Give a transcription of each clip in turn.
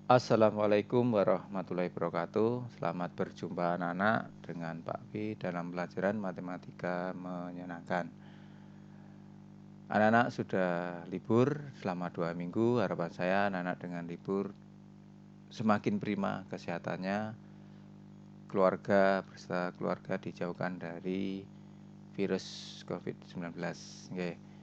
Assalamualaikum warahmatullahi wabarakatuh. Selamat berjumpa anak-anak dengan Pak Pi dalam pelajaran matematika menyenangkan. Anak-anak sudah libur selama 2 minggu. Harapan saya anak-anak dengan libur semakin prima kesehatannya, keluarga beserta keluarga dijauhkan dari virus COVID-19. Oke.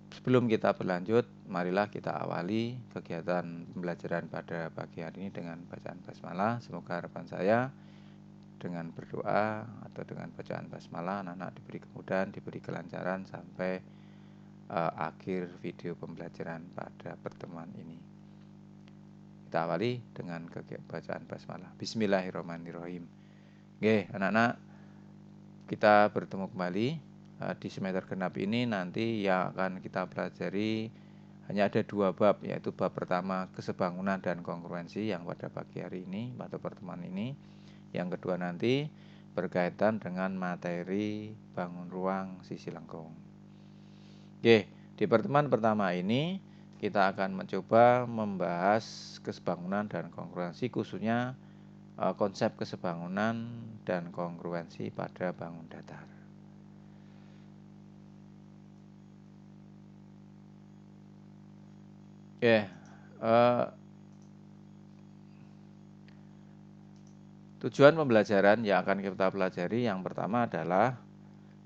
Sebelum kita berlanjut, marilah kita awali kegiatan pembelajaran pada pagi hari ini dengan bacaan basmalah. Semoga harapan saya dengan berdoa atau dengan bacaan basmalah anak-anak diberi kemudahan, diberi kelancaran sampai akhir video pembelajaran pada pertemuan ini. Kita awali dengan bacaan basmalah. Bismillahirrahmanirrahim. Oke, anak-anak, kita bertemu kembali di semester genap ini. Nanti yang akan kita pelajari hanya ada 2 bab, yaitu bab pertama kesebangunan dan kongruensi yang pada pagi hari ini pada pertemuan ini. Yang kedua nanti berkaitan dengan materi bangun ruang sisi lengkung. Oke, di pertemuan pertama ini kita akan mencoba membahas kesebangunan dan kongruensi, khususnya konsep kesebangunan dan kongruensi pada bangun datar. Tujuan pembelajaran yang akan kita pelajari yang pertama adalah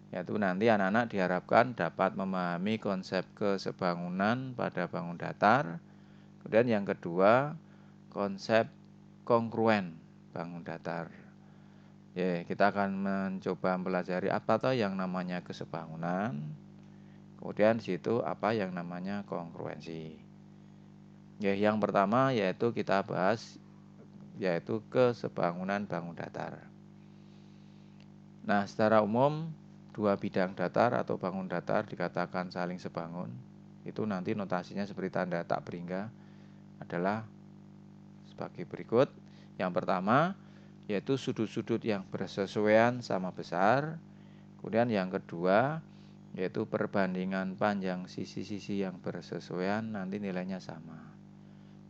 yaitu nanti anak-anak diharapkan dapat memahami konsep kesebangunan pada bangun datar. Kemudian yang kedua, konsep kongruen bangun datar. Kita akan mencoba mempelajari apa toh yang namanya kesebangunan. Kemudian di situ apa yang namanya kongruensi. Yang pertama yaitu kita bahas yaitu kesebangunan bangun datar. Nah, secara umum 2 bidang datar atau bangun datar dikatakan saling sebangun. Itu nanti notasinya seperti tanda tak berhingga adalah sebagai berikut. Yang pertama yaitu sudut-sudut yang bersesuaian sama besar. Kemudian yang kedua yaitu perbandingan panjang sisi-sisi yang bersesuaian nanti nilainya sama.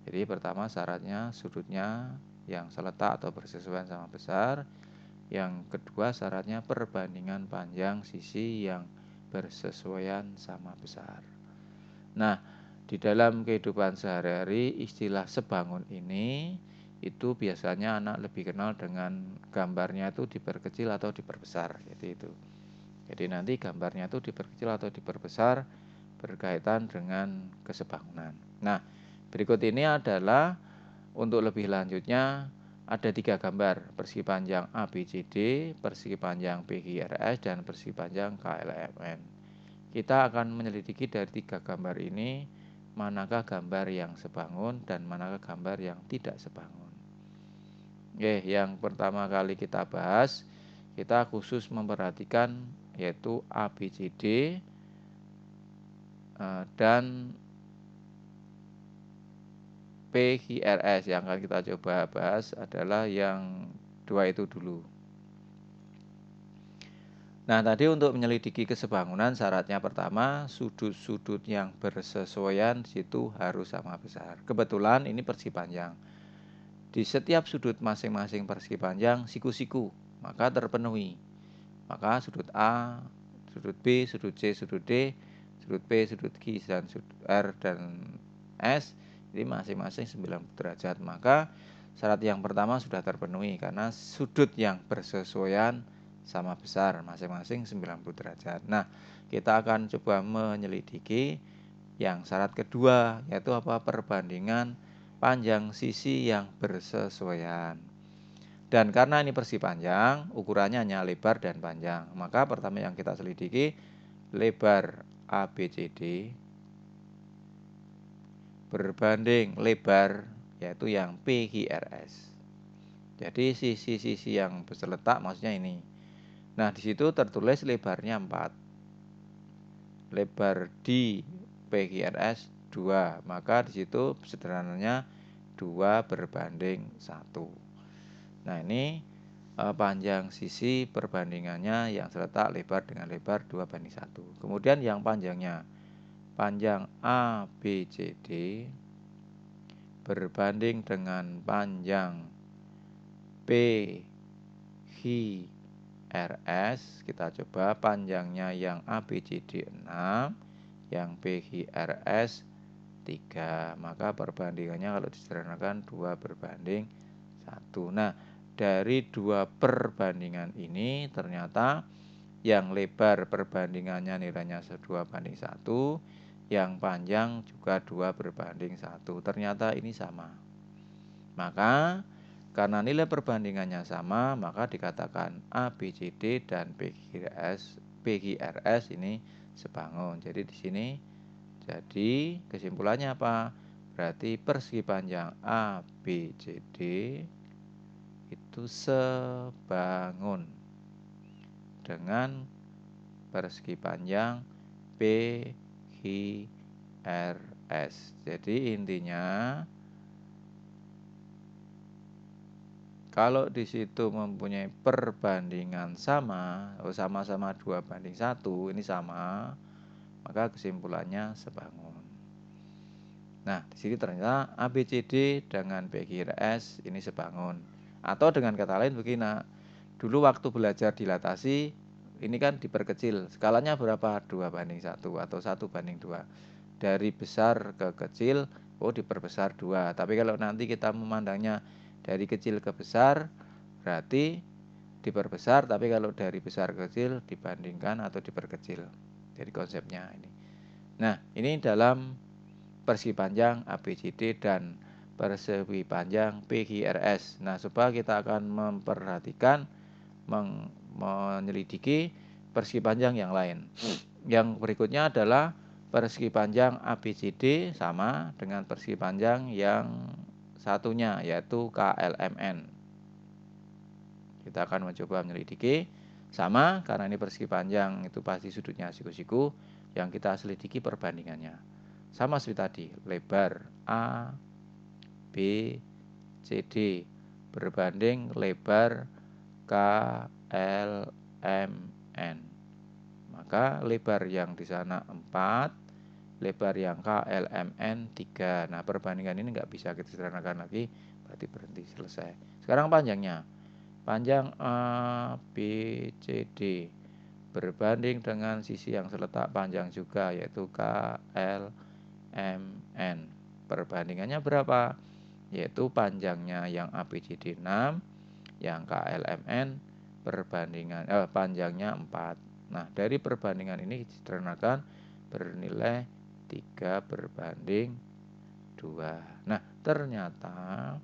Jadi pertama syaratnya sudutnya yang seletak atau bersesuaian sama besar. Yang kedua syaratnya perbandingan panjang sisi yang bersesuaian sama besar. Nah, di dalam kehidupan sehari-hari istilah sebangun ini itu biasanya anak lebih kenal dengan gambarnya itu diperkecil atau diperbesar. Jadi nanti gambarnya itu diperkecil atau diperbesar berkaitan dengan kesebangunan. Nah, berikut ini adalah untuk lebih lanjutnya ada 3 gambar, persegi panjang ABCD, persegi panjang PQRS, dan persegi panjang KLMN. Kita akan menyelidiki dari 3 gambar ini manakah gambar yang sebangun dan manakah gambar yang tidak sebangun. Yang pertama kali kita bahas, kita khusus memperhatikan yaitu ABCD dan PQRS. Yang akan kita coba bahas adalah yang 2 itu dulu. Nah, tadi untuk menyelidiki kesebangunan syaratnya pertama sudut-sudut yang bersesuaian situ harus sama besar. Kebetulan ini persegi panjang. Di setiap sudut masing-masing persegi panjang siku-siku maka terpenuhi. Maka sudut A, sudut B, sudut C, sudut D, sudut P, sudut Q, dan sudut R dan S ini masing-masing 90 derajat. Maka syarat yang pertama sudah terpenuhi karena sudut yang bersesuaian sama besar masing-masing 90 derajat. Nah, kita akan coba menyelidiki yang syarat kedua yaitu apa? Perbandingan panjang sisi yang bersesuaian. Dan karena ini persegi panjang, ukurannya hanya lebar dan panjang. Maka pertama yang kita selidiki lebar ABCD berbanding lebar yaitu yang PQRS. Jadi sisi-sisi yang berletak maksudnya ini. Nah, di situ tertulis lebarnya 4. Lebar di PQRS 2. Maka di situ sederhananya 2 berbanding 1. Nah, ini panjang sisi perbandingannya yang terletak lebar dengan lebar 2 banding 1. Kemudian yang panjangnya panjang ABCD berbanding dengan panjang PHRS. Kita coba panjangnya yang ABCD 6, yang PHRS 3. Maka perbandingannya kalau disederhanakan 2 berbanding 1. Nah, dari 2 perbandingan ini ternyata yang lebar perbandingannya nilainya 2 banding 1, yang panjang juga 2 berbanding 1. Ternyata ini sama. Maka karena nilai perbandingannya sama, maka dikatakan ABCD dan PGRS ini sebangun. Jadi di sini kesimpulannya apa? Berarti persegi panjang ABCD itu sebangun dengan persegi panjang PHRS. Jadi intinya kalau di situ mempunyai perbandingan sama, sama-sama 2 banding 1, ini sama, maka kesimpulannya sebangun. Nah, di sini ternyata ABCD dengan PGRS ini sebangun. Atau dengan kata lain begini, dulu waktu belajar dilatasi, ini kan diperkecil. Skalanya berapa? 2 banding 1 atau 1 banding 2. Dari besar ke kecil, diperbesar 2. Tapi kalau nanti kita memandangnya dari kecil ke besar, berarti diperbesar. Tapi kalau dari besar ke kecil, dibandingkan atau diperkecil. Jadi konsepnya ini. Nah, ini dalam persegi panjang ABCD dan persegi panjang PGRS. Nah, coba kita akan memperhatikan, menyelidiki persegi panjang yang lain. Yang berikutnya adalah persegi panjang ABCD sama dengan persegi panjang yang satunya, yaitu KLMN. Kita akan mencoba menyelidiki sama, karena ini persegi panjang itu pasti sudutnya siku-siku. Yang kita selidiki perbandingannya sama seperti tadi, lebar A, B, C, D berbanding lebar K, L, M, N. Maka lebar yang di sana 4, lebar yang K, L, M, N 3. Nah, perbandingan ini nggak bisa kita sederhanakan lagi, berarti berhenti, selesai. Sekarang panjangnya. Panjang A, B, C, D berbanding dengan sisi yang seletak panjang juga, yaitu K, L, MN. Perbandingannya berapa? Yaitu panjangnya yang ABCD 6, yang KLMN panjangnya 4. Nah, dari perbandingan ini disederhanakan bernilai 3 berbanding 2. Nah, ternyata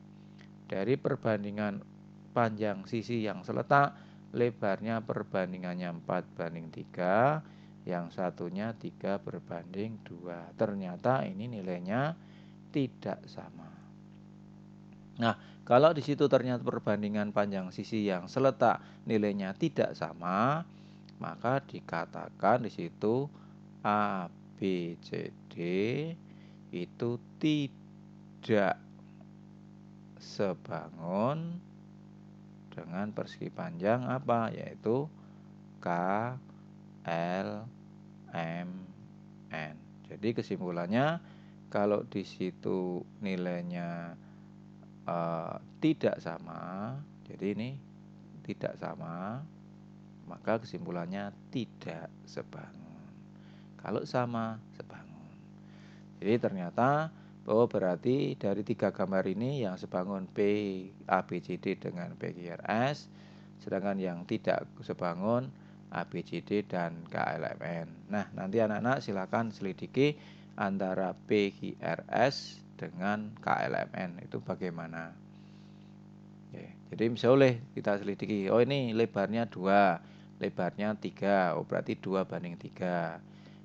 dari perbandingan panjang sisi yang seletak, lebarnya perbandingannya 4 banding 3, yang satunya 3 berbanding 2. Ternyata ini nilainya tidak sama. Nah, kalau di situ ternyata perbandingan panjang sisi yang seletak nilainya tidak sama, maka dikatakan di situ ABCD itu tidak sebangun dengan persegi panjang apa? Yaitu K, L, M, N. Jadi kesimpulannya, kalau di situ nilainya tidak sama, jadi ini tidak sama, maka kesimpulannya tidak sebangun. Kalau sama, sebangun. Jadi ternyata berarti dari 3 gambar ini yang sebangun P, ABCD dengan PGRS, sedangkan yang tidak sebangun ABCD dan KLMN. Nah, nanti anak-anak silakan selidiki antara PGRS dengan KLMN itu bagaimana. Oke, jadi misalnya kita selidiki, ini lebarnya 2, lebarnya 3, berarti 2 banding 3.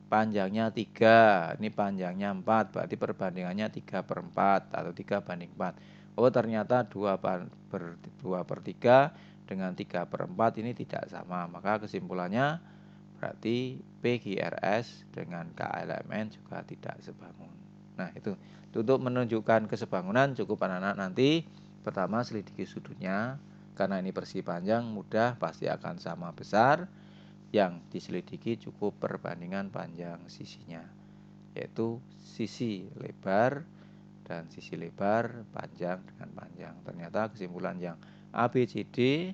Panjangnya 3, ini panjangnya 4, berarti perbandingannya 3/4 atau 3 banding 4. Ternyata 2 per 3 dengan 3/4 ini tidak sama. Maka kesimpulannya berarti PGRS dengan KLMN juga tidak sebangun. Nah, itu untuk menunjukkan kesebangunan cukup anak-anak nanti pertama selidiki sudutnya, karena ini persegi panjang mudah pasti akan sama besar. Yang diselidiki cukup perbandingan panjang sisinya, yaitu sisi lebar dan sisi lebar, panjang dengan panjang. Ternyata kesimpulan yang ABCD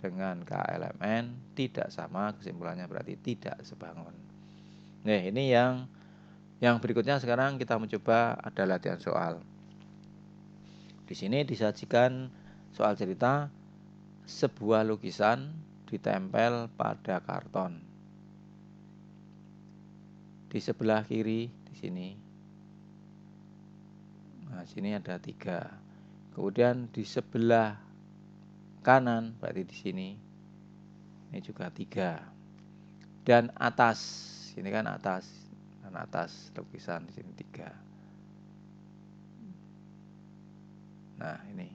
dengan KLMN tidak sama, kesimpulannya berarti tidak sebangun. Nah, ini yang berikutnya sekarang kita mencoba ada latihan soal. Di sini disajikan soal cerita sebuah lukisan ditempel pada karton. Di sebelah kiri di sini. Nah, sini ada 3. Kemudian di sebelah kanan berarti di sini. Ini juga 3. Dan atas, ini kan atas. Dan atas lukisan di sini 3. Nah, ini.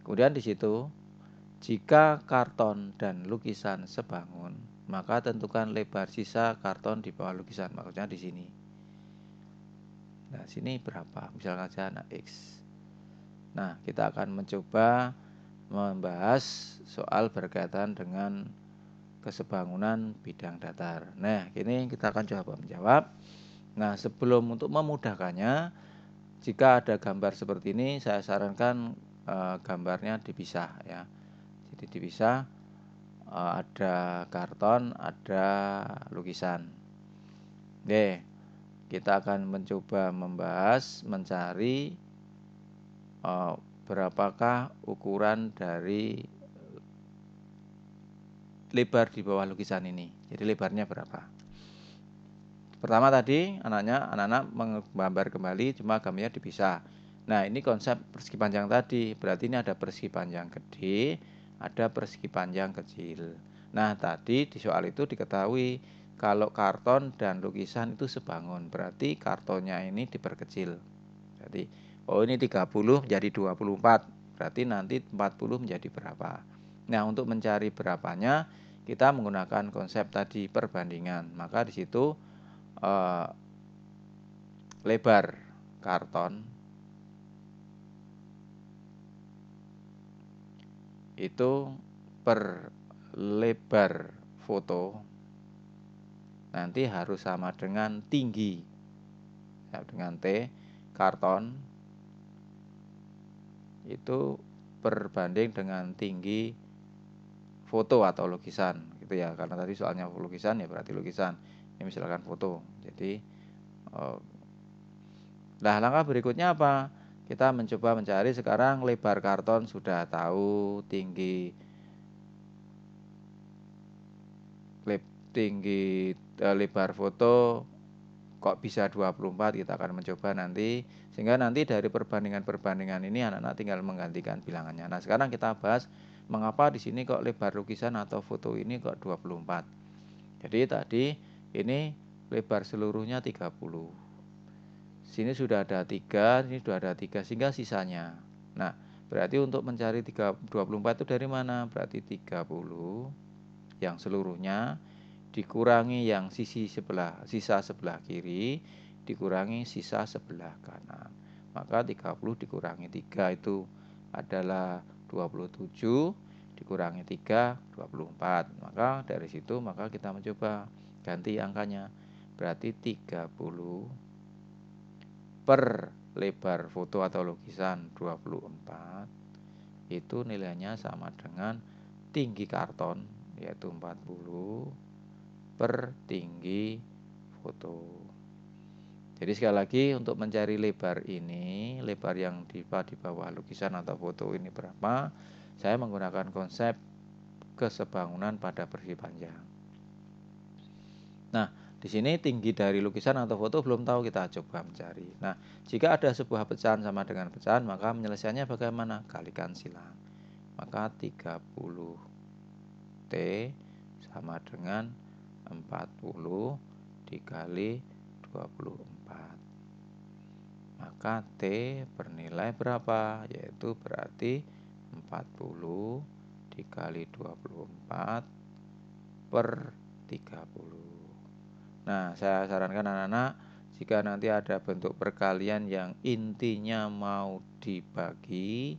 Kemudian di situ, jika karton dan lukisan sebangun, maka tentukan lebar sisa karton di bawah lukisan. Maksudnya di sini. Nah, sini berapa? Misalkan saja anak X. Nah, kita akan mencoba membahas soal berkaitan dengan kesebangunan bidang datar. Nah, ini kita akan coba menjawab. Nah, sebelum untuk memudahkannya, jika ada gambar seperti ini, saya sarankan gambarnya dipisah ya. Jadi dipisah, ada karton, ada lukisan. Oke, kita akan mencoba membahas, mencari berapakah ukuran dari lebar di bawah lukisan ini. Jadi lebarnya berapa? Pertama tadi anak-anak menggambar kembali, cuma gambarnya dipisah. Nah, ini konsep persegi panjang tadi. Berarti ini ada persegi panjang gede, ada persegi panjang kecil. Nah, tadi di soal itu diketahui kalau karton dan lukisan itu sebangun. Berarti kartonnya ini diperkecil. Jadi, oh ini 30 menjadi 24. Berarti nanti 40 menjadi berapa? Nah, untuk mencari berapanya, kita menggunakan konsep tadi perbandingan. Maka di situ lebar karton itu per lebar foto nanti harus sama dengan tinggi ya, dengan T karton itu berbanding dengan tinggi foto atau lukisan gitu ya, karena tadi soalnya lukisan ya berarti lukisan, ini misalkan foto. Jadi nah, langkah berikutnya apa? Kita mencoba mencari sekarang lebar karton sudah tahu, tinggi lebar foto kok bisa 24, kita akan mencoba nanti. Sehingga nanti dari perbandingan-perbandingan ini anak-anak tinggal menggantikan bilangannya. Nah, sekarang kita bahas mengapa di sini kok lebar lukisan atau foto ini kok 24. Jadi tadi ini lebar seluruhnya 30. Sini sudah ada 3, ini sudah ada 3 sehingga sisanya. Nah, berarti untuk mencari 24 itu dari mana? Berarti 30 yang seluruhnya dikurangi yang sisa sebelah kiri dikurangi sisa sebelah kanan. Maka 30 dikurangi 3 itu adalah 27, dikurangi 3 24. Maka dari situ maka kita mencoba ganti angkanya. Berarti 30 per lebar foto atau lukisan 24 itu nilainya sama dengan tinggi karton yaitu 40 per tinggi foto. Jadi sekali lagi untuk mencari lebar ini, lebar yang di bawah lukisan atau foto ini berapa, saya menggunakan konsep kesebangunan pada persegi panjang. Nah, di sini tinggi dari lukisan atau foto belum tahu, kita coba mencari. Nah, jika ada sebuah pecahan sama dengan pecahan, maka penyelesaiannya bagaimana? Kalikan silang. Maka 30 T sama dengan 40 dikali 24. Maka T bernilai berapa? Yaitu berarti 40 dikali 24 per 30. Nah, saya sarankan anak-anak, jika nanti ada bentuk perkalian yang intinya mau dibagi,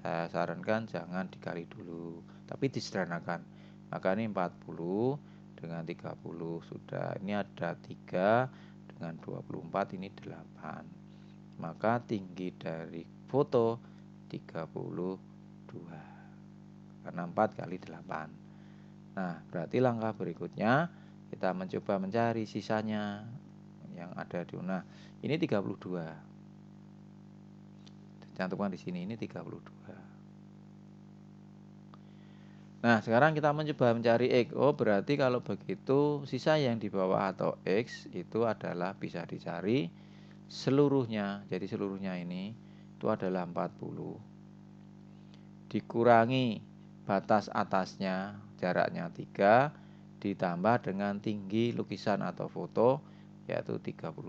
saya sarankan jangan dikali dulu, tapi disederhanakan. Maka ini 40 dengan 30 sudah. Ini ada 3 dengan 24 ini 8. maka tinggi dari foto 32. Karena 4 kali 8. Nah, berarti langkah berikutnya kita mencoba mencari sisanya yang ada di nah, ini 32. Cantumkan di sini ini 32. Nah, sekarang kita mencoba mencari X. Oh, berarti kalau begitu sisa yang di bawah atau X itu adalah bisa dicari seluruhnya. Jadi seluruhnya ini itu adalah 40. Dikurangi batas atasnya, jaraknya 3, ditambah dengan tinggi lukisan atau foto yaitu 32.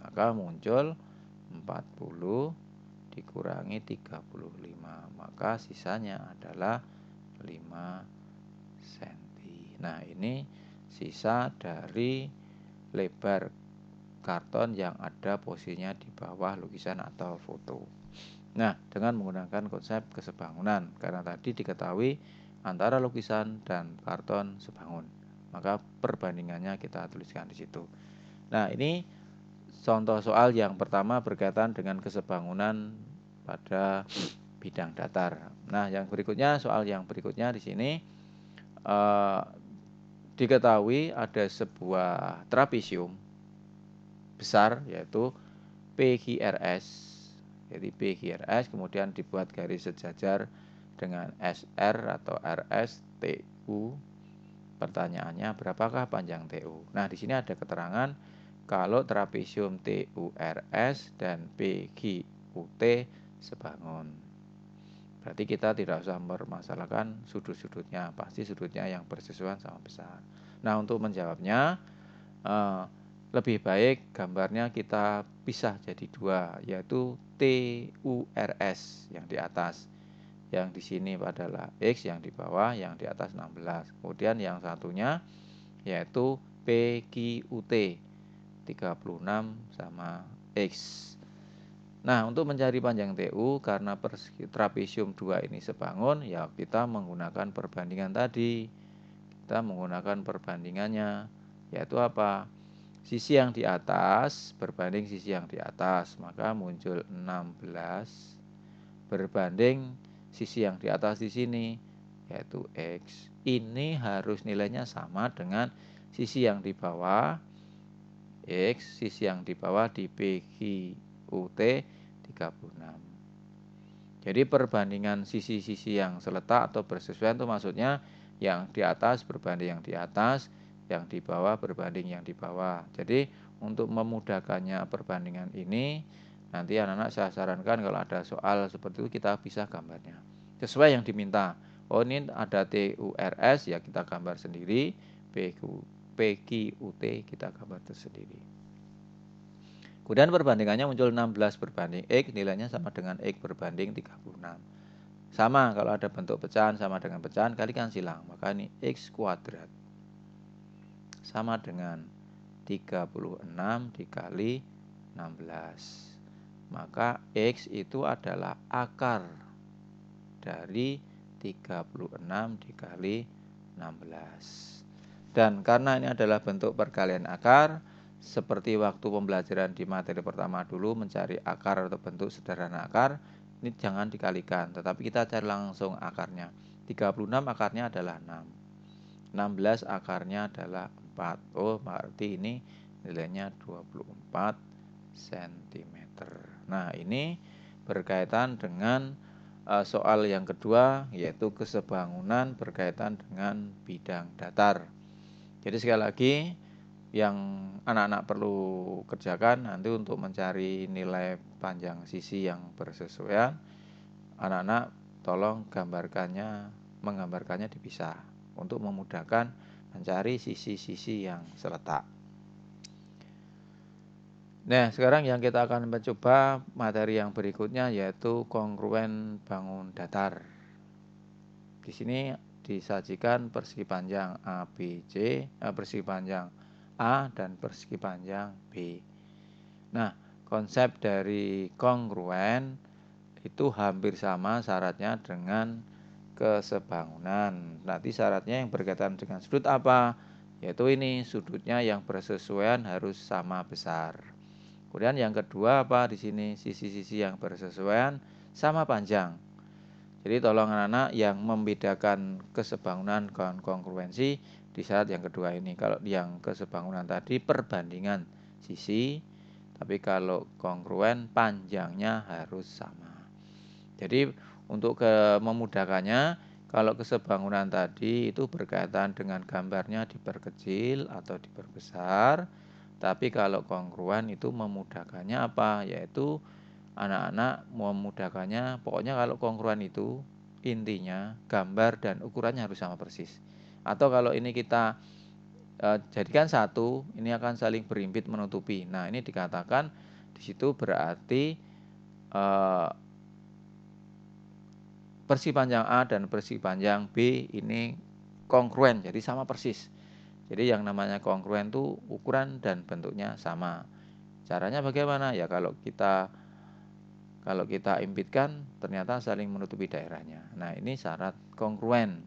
Maka muncul 40 dikurangi 35. Maka sisanya adalah 5 cm. Nah, ini sisa dari lebar karton yang ada posisinya di bawah lukisan atau foto. Nah, dengan menggunakan konsep kesebangunan, karena tadi diketahui antara lukisan dan karton sebangun, maka perbandingannya kita tuliskan di situ. Nah, ini contoh soal yang pertama berkaitan dengan kesebangunan pada bidang datar. Nah, yang berikutnya, soal yang berikutnya di sini diketahui ada sebuah trapesium besar yaitu PQRS. Jadi PQRS kemudian dibuat garis sejajar dengan SR atau RS TU. Pertanyaannya, berapakah panjang TU? Nah, di sini ada keterangan kalau trapesium TURS dan PQUT sebangun. Berarti kita tidak usah mempermasalahkan sudut-sudutnya, pasti sudutnya yang bersesuaian sama besar. Nah, untuk menjawabnya lebih baik gambarnya kita pisah jadi dua, yaitu TURS yang di atas. Yang di sini adalah X yang di bawah, yang di atas 16. Kemudian yang satunya yaitu PQUT 36 sama X. Nah, untuk mencari panjang TU karena trapesium 2 ini sebangun, ya kita menggunakan perbandingan tadi. Kita menggunakan perbandingannya, yaitu apa? Sisi yang di atas berbanding sisi yang di atas, maka muncul 16 berbanding sisi yang di atas di sini, yaitu X. Ini harus nilainya sama dengan sisi yang di bawah X, sisi yang di bawah di PQUT 36. Jadi perbandingan sisi-sisi yang seletak atau bersesuaian itu maksudnya yang di atas berbanding yang di atas, yang di bawah berbanding yang di bawah. Jadi untuk memudahkannya perbandingan ini, nanti anak-anak saya sarankan kalau ada soal seperti itu kita bisa gambarnya sesuai yang diminta. Oh, ini ada TURS ya kita gambar sendiri, PQUT kita gambar tersendiri. Kemudian perbandingannya muncul 16 berbanding X, nilainya sama dengan X berbanding 36. Sama, kalau ada bentuk pecahan sama dengan pecahan, kalikan silang. Maka ini X kuadrat sama dengan 36 dikali 16. Maka X itu adalah akar dari 36 dikali 16. Dan karena ini adalah bentuk perkalian akar, seperti waktu pembelajaran di materi pertama dulu mencari akar atau bentuk sederhana akar, ini jangan dikalikan, tetapi kita cari langsung akarnya. 36 akarnya adalah 6. 16 akarnya adalah 4. Oh, berarti ini nilainya 24 cm. Nah, ini berkaitan dengan soal yang kedua, yaitu kesebangunan berkaitan dengan bidang datar. Jadi sekali lagi, yang anak-anak perlu kerjakan nanti untuk mencari nilai panjang sisi yang bersesuaian, anak-anak tolong menggambarkannya dipisah untuk memudahkan mencari sisi-sisi yang seletak. Nah, sekarang yang kita akan mencoba materi yang berikutnya yaitu kongruen bangun datar. Di sini disajikan persegi panjang ABC, persegi panjang A dan persegi panjang B. Nah, konsep dari kongruen itu hampir sama syaratnya dengan kesebangunan. Nanti syaratnya yang berkaitan dengan sudut apa? Yaitu ini, sudutnya yang bersesuaian harus sama besar. Kemudian yang kedua apa di sini? Sisi-sisi yang bersesuaian sama panjang. Jadi tolong anak-anak yang membedakan kesebangunan dan kongruensi di syarat yang kedua ini. Kalau yang kesebangunan tadi perbandingan sisi, tapi kalau kongruen panjangnya harus sama. Jadi untuk memudahkannya, kalau kesebangunan tadi itu berkaitan dengan gambarnya diperkecil atau diperbesar. Tapi kalau kongruen itu memudahkannya apa? Yaitu anak-anak memudahkannya, pokoknya kalau kongruen itu intinya gambar dan ukurannya harus sama persis. Atau kalau ini kita jadikan satu, ini akan saling berimpit menutupi. Nah, ini dikatakan di situ berarti persegi panjang A dan persegi panjang B ini kongruen, jadi sama persis. Jadi yang namanya kongruen itu ukuran dan bentuknya sama. Caranya bagaimana? Ya kalau kita impitkan ternyata saling menutupi daerahnya. Nah, ini syarat kongruen.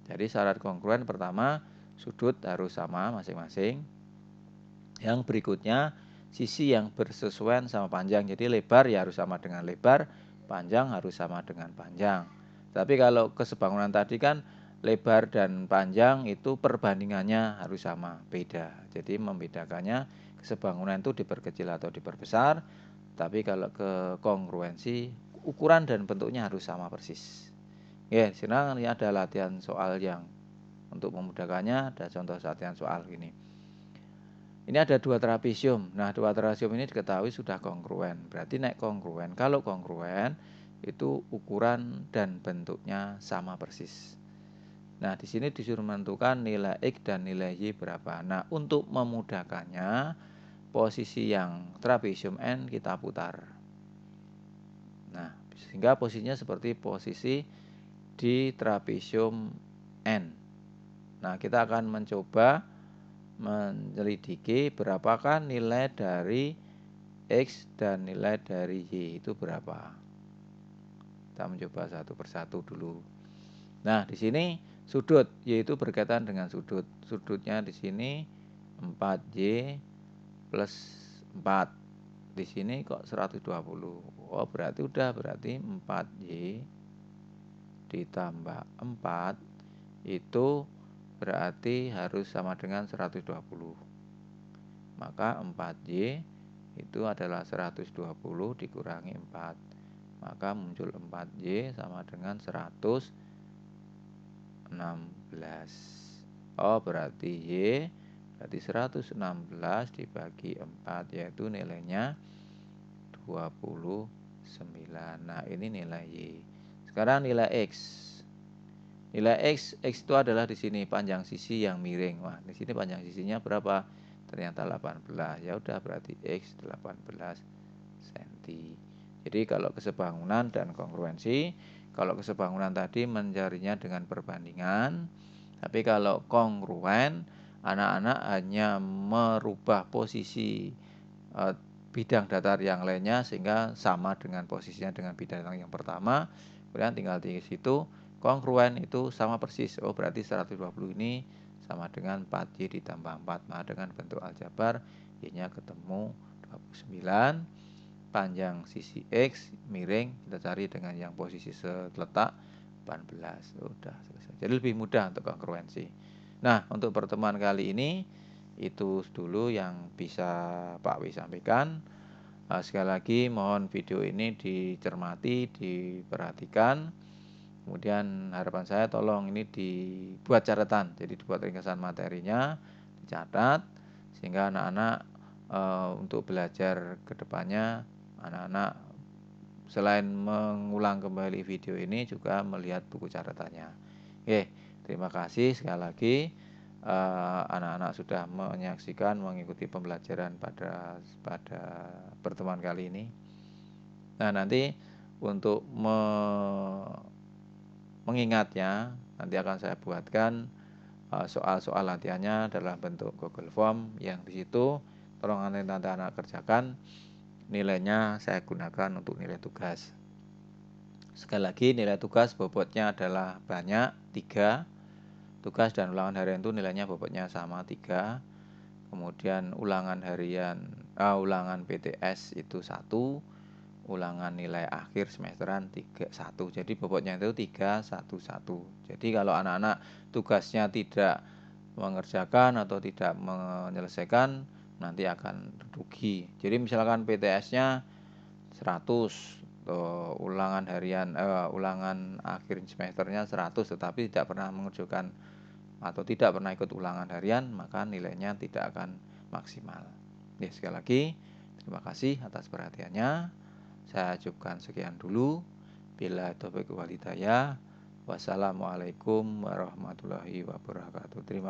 Jadi syarat kongruen pertama, sudut harus sama masing-masing. Yang berikutnya, sisi yang bersesuaian sama panjang. Jadi lebar ya harus sama dengan lebar, panjang harus sama dengan panjang. Tapi kalau kesebangunan tadi kan lebar dan panjang itu perbandingannya harus sama, beda. Jadi membedakannya kesebangunan itu diperkecil atau diperbesar. Tapi kalau ke kongruensi, ukuran dan bentuknya harus sama persis. Ya, sekarang ini ada latihan soal yang untuk memudahkannya, ada contoh latihan soal gini. Ini ada dua trapesium. Nah, dua trapesium ini diketahui sudah kongruen. Berarti naik kongruen. Kalau kongruen itu ukuran dan bentuknya sama persis. Nah, di sini disuruh menentukan nilai X dan nilai Y berapa. Nah, untuk memudahkannya, posisi yang trapesium N kita putar. Nah, sehingga posisinya seperti posisi di trapesium N. Nah, kita akan mencoba menyelidiki berapakah nilai dari X dan nilai dari Y itu berapa. Kita mencoba satu persatu dulu. Nah, di sini sudut Y itu berkaitan dengan sudut. Sudutnya di sini 4Y plus 4. Di sini kok 120. Oh, berarti 4Y ditambah 4 itu berarti harus sama dengan 120. Maka 4Y itu adalah 120 dikurangi 4. Maka muncul 4Y sama dengan 116. Oh, berarti Y berarti 116 dibagi 4 yaitu nilainya 29. Nah, ini nilai Y. Sekarang nilai X. Nilai X itu adalah di sini panjang sisi yang miring. Wah, di sini panjang sisinya berapa? Ternyata 18. Ya udah berarti X 18 cm. Jadi kalau kesebangunan dan kongruensi, kalau kesebangunan tadi mencarinya dengan perbandingan, tapi kalau kongruen, anak-anak hanya merubah posisi bidang datar yang lainnya sehingga sama dengan posisinya dengan bidang yang pertama. Kemudian tinggal di situ kongruen itu sama persis. Oh, berarti 120 ini sama dengan 4Y ditambah 4. Nah, dengan bentuk aljabar Y-nya ketemu 29. Panjang sisi X miring kita cari dengan yang posisi seletak 18. Udah selesai. Jadi lebih mudah untuk kongruensi. Nah, untuk pertemuan kali ini itu dulu yang bisa Pak W sampaikan. Sekali lagi mohon video ini dicermati, diperhatikan. Kemudian harapan saya tolong ini dibuat catatan. Jadi dibuat ringkasan materinya, dicatat sehingga anak-anak untuk belajar ke depannya, anak-anak selain mengulang kembali video ini juga melihat buku catatannya. Oke, terima kasih sekali lagi anak-anak sudah menyaksikan mengikuti pembelajaran pada pertemuan kali ini. Nah, nanti untuk mengingatnya nanti akan saya buatkan soal-soal latihannya dalam bentuk Google Form yang di situ tolong anak-anak kerjakan, nilainya saya gunakan untuk nilai tugas. Sekali lagi nilai tugas bobotnya adalah banyak 3. Tugas dan ulangan harian itu nilainya bobotnya sama 3. kemudian ulangan PTS itu 1, ulangan nilai akhir semesteran 1. Jadi bobotnya itu 3, 1, 1. Jadi kalau anak-anak tugasnya tidak mengerjakan atau tidak menyelesaikan, nanti akan rugi. Jadi misalkan PTS-nya 100, ulangan akhir semesternya 100, tetapi tidak pernah mengerjakan atau tidak pernah ikut ulangan harian, maka nilainya tidak akan maksimal. Ya, sekali lagi terima kasih atas perhatiannya. Saya cukupkan sekian dulu. Bila taufiq wal hidayah. Wassalamualaikum warahmatullahi wabarakatuh. Terima kasih.